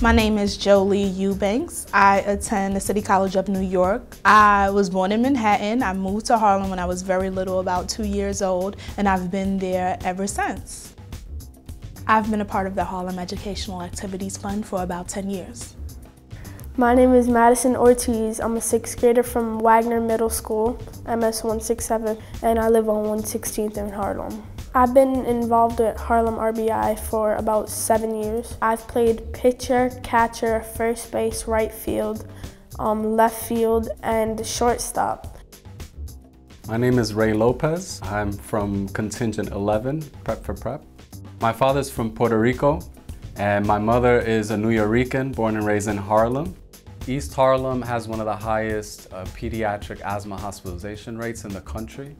My name is Jolie Eubanks. I attend the City College of New York. I was born in Manhattan. I moved to Harlem when I was very little, about 2 years old, and I've been there ever since. I've been a part of the Harlem Educational Activities Fund for about 10 years. My name is Madison Ortiz. I'm a 6th grader from Wagner Middle School, MS 167, and I live on 116th in Harlem. I've been involved with Harlem RBI for about 7 years. I've played pitcher, catcher, first base, right field, left field, and shortstop. My name is Ray Lopez. I'm from Contingent 11, Prep for Prep. My father's from Puerto Rico, and my mother is a New Yorican, born and raised in Harlem. East Harlem has one of the highest pediatric asthma hospitalization rates in the country.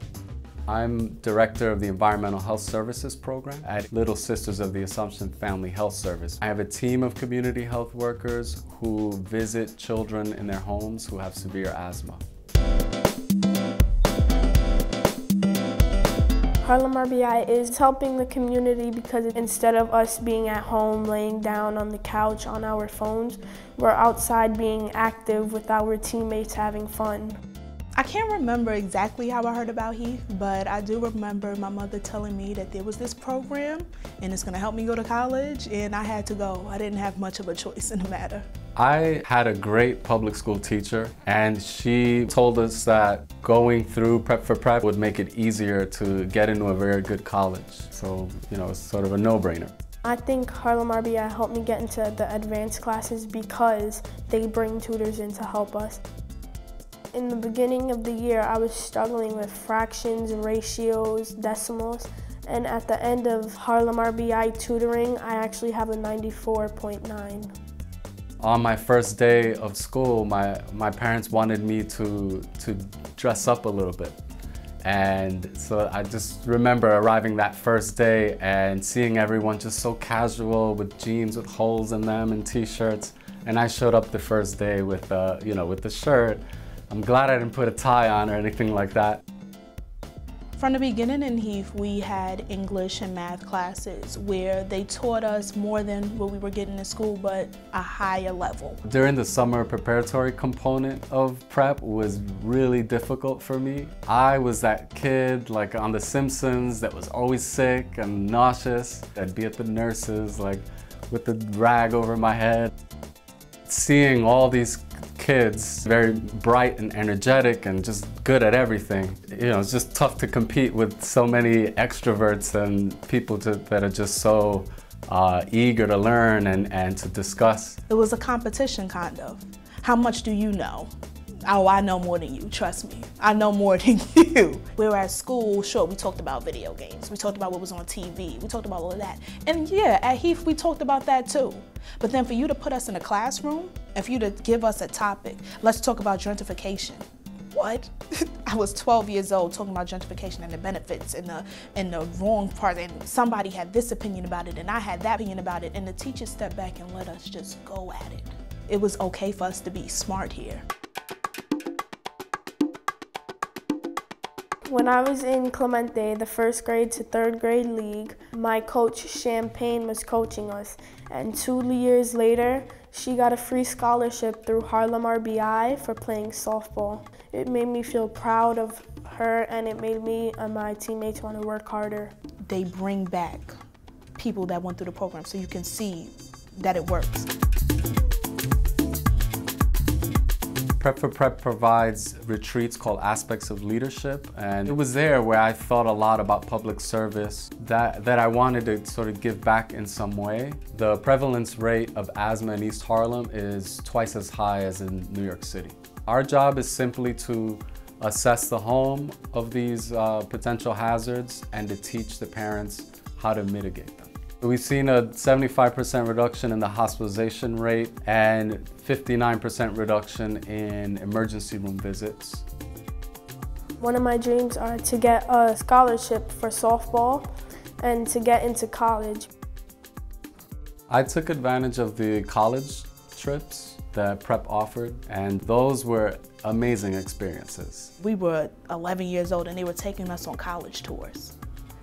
I'm director of the Environmental Health Services program at Little Sisters of the Assumption Family Health Service. I have a team of community health workers who visit children in their homes who have severe asthma. Harlem RBI is helping the community because instead of us being at home laying down on the couch on our phones, we're outside being active with our teammates having fun. I can't remember exactly how I heard about HEAF, but I do remember my mother telling me that there was this program and it's going to help me go to college, and I had to go. I didn't have much of a choice in the matter. I had a great public school teacher, and she told us that going through Prep for Prep would make it easier to get into a very good college. So, it's sort of a no-brainer. I think Harlem RBI helped me get into the advanced classes because they bring tutors in to help us. In the beginning of the year, I was struggling with fractions, ratios, decimals, and at the end of Harlem RBI tutoring, I actually have a 94.9. On my first day of school, my parents wanted me to dress up a little bit. And so I just remember arriving that first day and seeing everyone just so casual with jeans with holes in them and t-shirts. And I showed up the first day with, with the shirt. I'm glad I didn't put a tie on or anything like that. From the beginning in HEAF, we had English and math classes where they taught us more than what we were getting in school, but a higher level. During the summer preparatory component of prep was really difficult for me. I was that kid like on The Simpsons that was always sick and nauseous. I'd be at the nurses like with the rag over my head. Seeing all these kids, very bright and energetic and just good at everything. It's just tough to compete with so many extroverts and people that are just so eager to learn and to discuss. It was a competition, kind of. How much do you know? Oh, I know more than you, trust me. I know more than you. We were at school, sure, we talked about video games. We talked about what was on TV. We talked about all of that. And yeah, at HEAF, we talked about that too. But then for you to put us in a classroom and for you to give us a topic, let's talk about gentrification. What? I was 12 years old talking about gentrification and the benefits and the wrong part, and somebody had this opinion about it and I had that opinion about it, and the teacher stepped back and let us just go at it. It was okay for us to be smart here. When I was in Clemente, the 1st grade to 3rd grade league, my coach Champagne was coaching us. And 2 years later, she got a free scholarship through Harlem RBI for playing softball. It made me feel proud of her, and it made me and my teammates want to work harder. They bring back people that went through the program so you can see that it works. Prep for Prep provides retreats called Aspects of Leadership, and it was there where I thought a lot about public service that I wanted to sort of give back in some way. The prevalence rate of asthma in East Harlem is twice as high as in New York City. Our job is simply to assess the home of these potential hazards and to teach the parents how to mitigate them. We've seen a 75% reduction in the hospitalization rate and 59% reduction in emergency room visits. One of my dreams are to get a scholarship for softball and to get into college. I took advantage of the college trips that Prep offered, and those were amazing experiences. We were 11 years old and they were taking us on college tours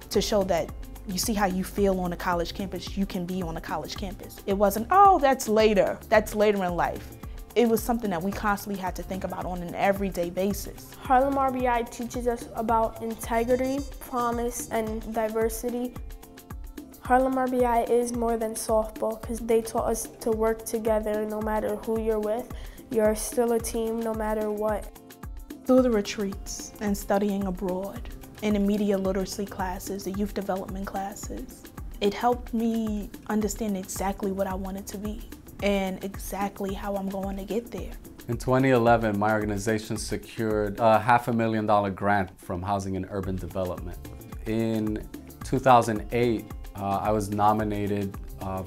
to show that You see how you feel on a college campus, you can be on a college campus. It wasn't, oh, that's later in life. It was something that we constantly had to think about on an everyday basis. Harlem RBI teaches us about integrity, promise, and diversity. Harlem RBI is more than softball because they taught us to work together no matter who you're with. You're still a team no matter what. Through the retreats and studying abroad, in the media literacy classes, the youth development classes, it helped me understand exactly what I wanted to be and exactly how I'm going to get there. In 2011, my organization secured a $500,000 grant from Housing and Urban Development. In 2008, I was nominated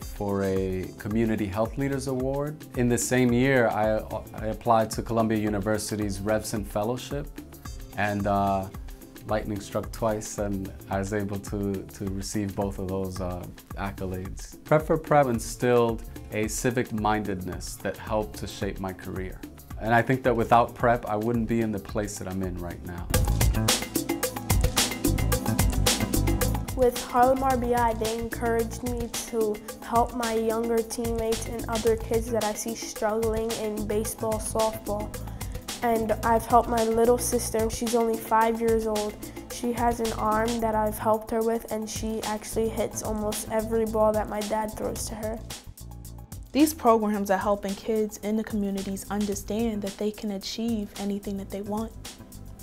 for a Community Health Leaders Award. In the same year, I applied to Columbia University's Revson Fellowship, and lightning struck twice, and I was able to receive both of those accolades. Prep for Prep instilled a civic mindedness that helped to shape my career. And I think that without Prep, I wouldn't be in the place that I'm in right now. With Harlem RBI, they encouraged me to help my younger teammates and other kids that I see struggling in baseball, softball. And I've helped my little sister. She's only 5 years old. She has an arm that I've helped her with, and she actually hits almost every ball that my dad throws to her. These programs are helping kids in the communities understand that they can achieve anything that they want,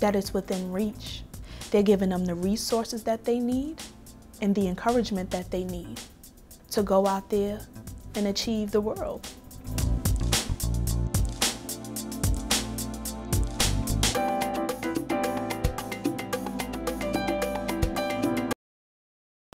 that it's within reach. They're giving them the resources that they need and the encouragement that they need to go out there and achieve the world.